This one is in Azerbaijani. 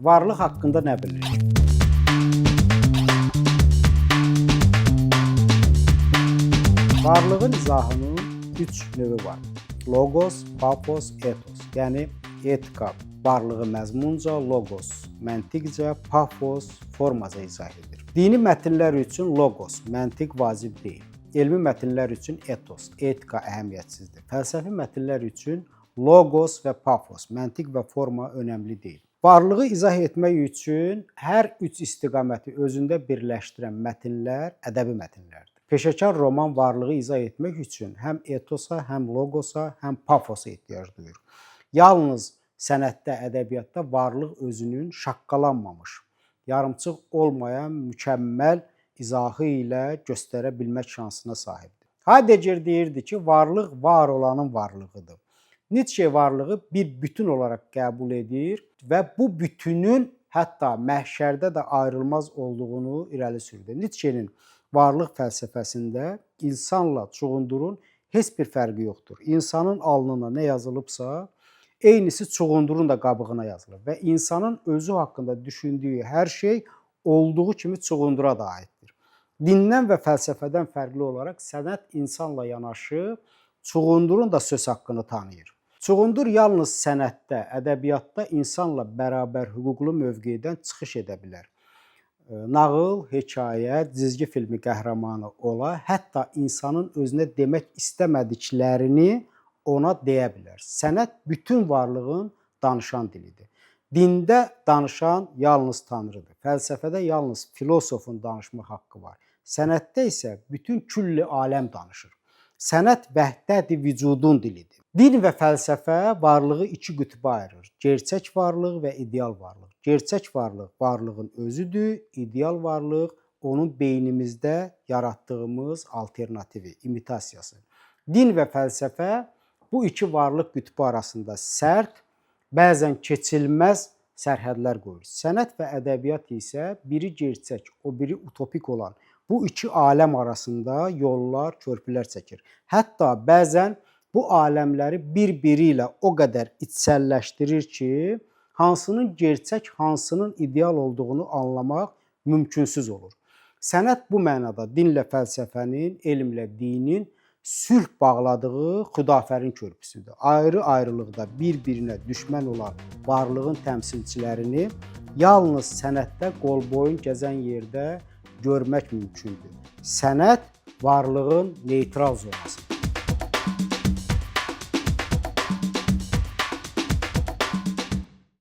Varlıq haqqında nə bilirik? Varlığın izahının 3 növü var. Logos, paphos, ethos. Yəni etika varlığı məzmunca, logos məntiqcə, paphos formaca izah edir. Dini mətnlər üçün logos, məntiq vacib deyil. Elmi mətnlər üçün ethos, etika əhəmiyyətsizdir. Fəlsəfi mətnlər üçün logos və paphos, məntiq və forma önəmli deyil. Varlığı izah etmək üçün hər üç istiqaməti özündə birləşdirən mətnlər ədəbi mətnlərdir. Peşəkar roman varlığı izah etmək üçün həm etosa, həm logosa, həm paffosa ehtiyac duyur. Yalnız sənətdə, ədəbiyyatda varlıq özünün şaqqalanmamış, yarımçıq olmayan mükəmməl izahı ilə göstərə bilmək şansına sahibdir. Heidegger deyirdi ki, varlıq var olanın varlığıdır. Nietzsche varlığı bir bütün olaraq qəbul edir və bu bütünün hətta məhşərdə də ayrılmaz olduğunu irəli sürdü. Nietzsche'nin varlıq fəlsəfəsində insanla çuğundurun heç bir fərqi yoxdur. İnsanın alnına nə yazılıbsa, eynisi çuğundurun da qabığına yazılır və insanın özü haqqında düşündüyü hər şey olduğu kimi çuğundura da aiddir. Dindən və fəlsəfədən fərqli olaraq sənət insanla yanaşı çuğundurun da söz haqqını tanıyır. Çuğundur yalnız sənətdə, ədəbiyyatda insanla bərabər hüquqlu mövqedən çıxış edə bilər. Nağıl, hekayə, cizgi filmi qəhrəmanı ola, hətta insanın özünə demək istəmədiklərini ona deyə bilər. Sənət bütün varlığın danışan dilidir. Dində danışan yalnız Tanrıdır. Fəlsəfədə yalnız filosofun danışma haqqı var. Sənətdə isə bütün külli aləm danışır. Sənət vəhdəti vücudun dilidir. Din və fəlsəfə varlığı iki qütbə ayırır. Gerçək varlıq və ideal varlıq. Gerçək varlıq varlığın özüdür, ideal varlıq onun beynimizdə yaratdığımız alternativi, imitasiyası. Din və fəlsəfə bu iki varlıq qütbü arasında sərt, bəzən keçilməz sərhədlər qoyur. Sənət və ədəbiyyat isə biri gerçək, o biri utopik olan bu iki aləm arasında yollar, körpülər çəkir. Hətta bəzən bu aləmləri bir-biri ilə o qədər içsəlləşdirir ki, hansının gerçək, hansının ideal olduğunu anlamaq mümkünsüz olur. Sənət bu mənada dinlə fəlsəfənin, elmlə dinin sülh bağladığı xudafərin körpüsüdür. Ayrı-ayrılıqda bir-birinə düşmən olan varlığın təmsilçilərini yalnız sənətdə qol-boyun gəzən yerdə görmək mümkündür. Sənət varlığın neytral zonasıdır.